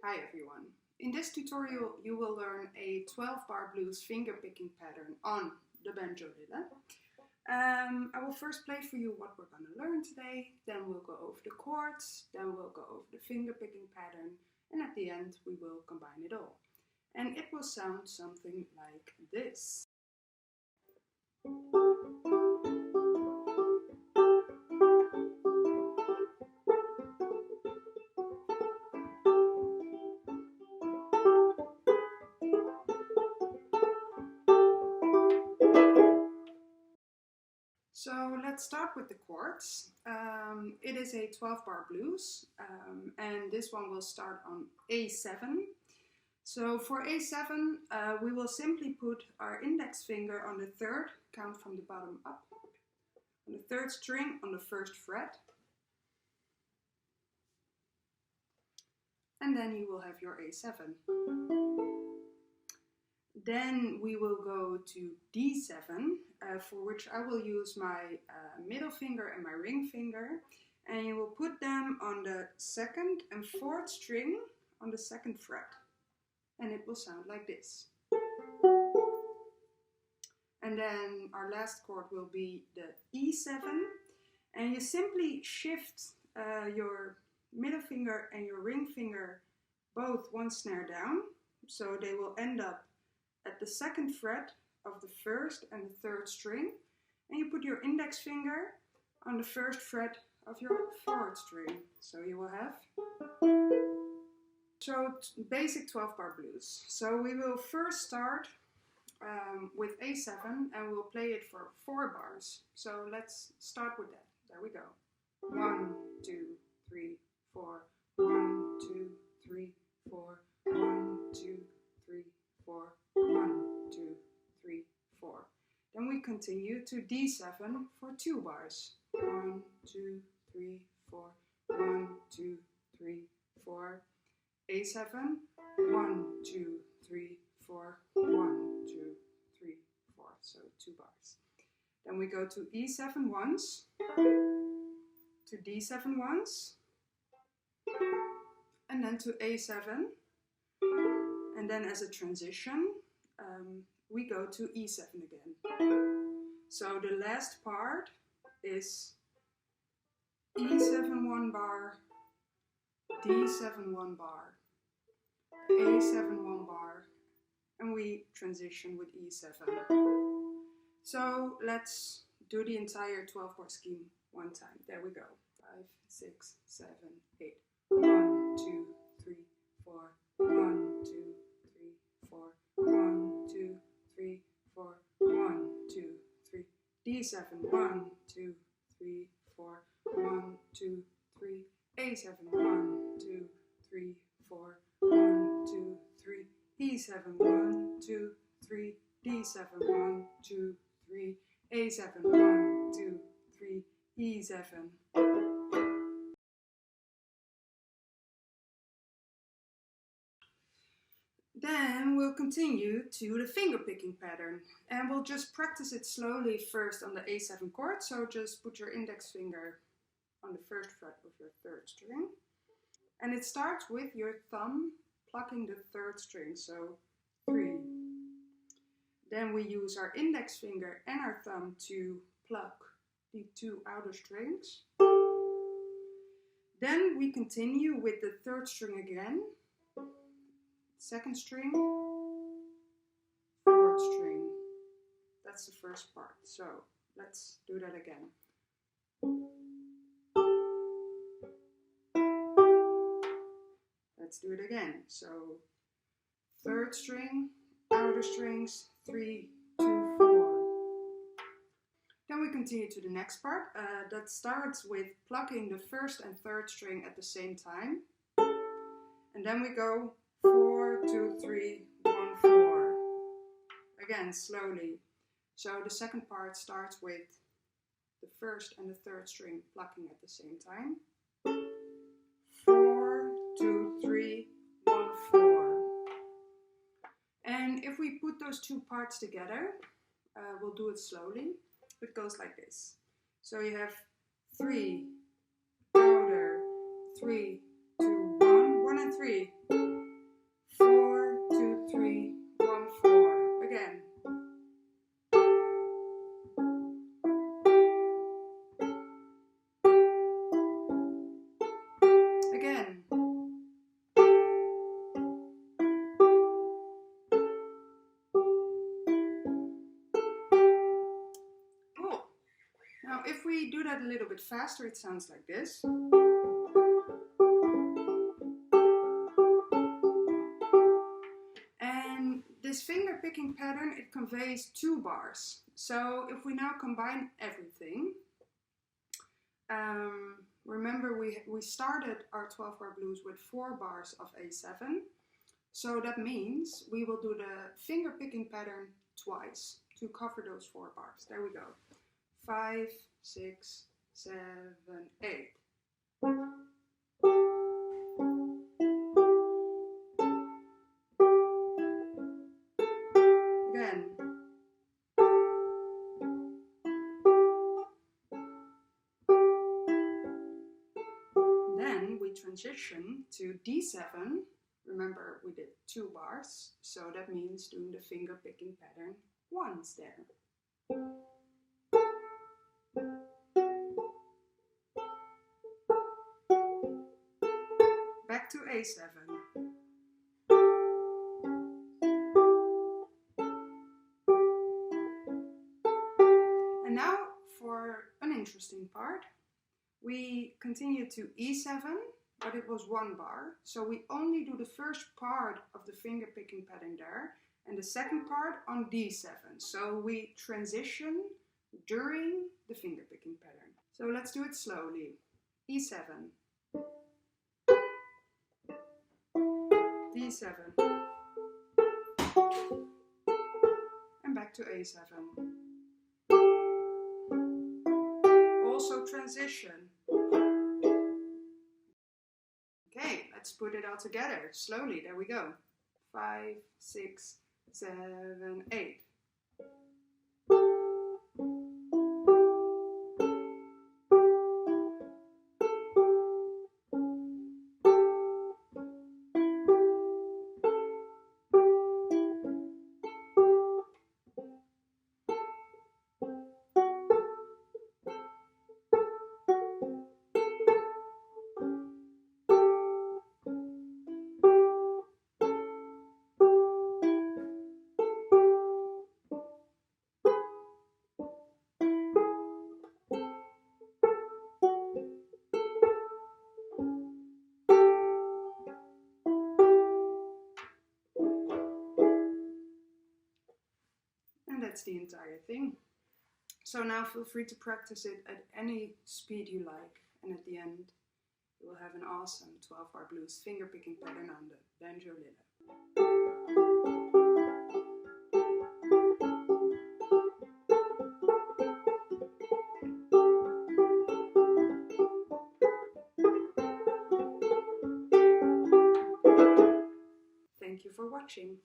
Hi everyone. In this tutorial you will learn a 12-bar blues fingerpicking pattern on the Banjolele. I will first play for you what we're going to learn today, then we'll go over the chords, then we'll go over the fingerpicking pattern, and at the end we will combine it all. And it will sound something like this. So let's start with the chords. It is a 12-bar blues, and this one will start on A7. So for A7, we will simply put our index finger on the third, count from the bottom up, on the third string on the first fret. And then you will have your A7. Then we will go to D7, for which I will use my middle finger and my ring finger. And you will put them on the second and fourth string on the second fret. And it will sound like this. And then our last chord will be the E7. And you simply shift your middle finger and your ring finger both one snare down. So they will end up at the second fret of the first and the third string, and you put your index finger on the first fret of your fourth string. So you will have basic 12-bar blues. So we will first start with A7 and we'll play it for 4 bars. So let's start with that. There we go. 1, 2, 3, 4. 1, 2, 3, 4. 1, 2, 3, 4. 1, 2, 3, 4. Then we continue to D7 for 2 bars. 1, 2, 3, 4. 1, 2, 3, 4. A7. 1, 2, 3, 4. 1, 2, 3, 4. So 2 bars. Then we go to E7 once, to D7 once, and then to A7. And then as a transition, we go to E7 again. So the last part is E7 1 bar, D7 1 bar, A7 1 bar, and we transition with E7. So let's do the entire 12-bar scheme one time. There we go. 5, 6, 7, 8. 1, 2, 3, 4. 1, 2, 3, 4. 1, 2, 3, 4. 1, 2, 3. D7. 1, 2, 3, 4. 1, 2, 3. A7. 1, 2, 3, 4. 1, 2, 3. E7. 1, 2, 3. D7. 1, 2, 3. A7. 1, 2, 3. E7. Then we'll continue to the fingerpicking pattern, and we'll just practice it slowly first on the A7 chord. So just put your index finger on the first fret of your third string, and it starts with your thumb plucking the third string, so 3. Then we use our index finger and our thumb to pluck the 2 outer strings. Then we continue with the third string again, second string, fourth string. That's the first part. So let's do that again. Let's do it again. So third string, outer strings, 3, 2, 4. Then we continue to the next part. That starts with plucking the first and third string at the same time. And then we go 4, 2, 3, 1, 4. Again, slowly. So the second part starts with the first and the third string plucking at the same time. 4, 2, 3, 1, 4. And if we put those 2 parts together, we'll do it slowly. It goes like this. So you have 3, outer, 3, 2, 1, 1 and 3. we do that a little bit faster, it sounds like this. And this finger picking pattern, it conveys 2 bars. So if we now combine everything, remember we started our 12-bar blues with 4 bars of A7. So that means we will do the finger picking pattern twice to cover those 4 bars. There we go. 5, 6, 7, 8. Again. Then we transition to D7. Remember we did 2 bars, so that means doing the finger picking pattern once there. Back to A7. And now for an interesting part. We continue to E7, but it was 1 bar. So we only do the first part of the finger picking pattern there and the second part on D7. So we transition during the finger picking pattern. So let's do it slowly. E7. D7. And back to A7. Also transition. Okay, let's put it all together slowly. There we go. 5, 6, 7, 8. That's the entire thing. So now feel free to practice it at any speed you like, and at the end you will have an awesome 12-bar blues finger picking pattern on the Banjolele. Thank you for watching.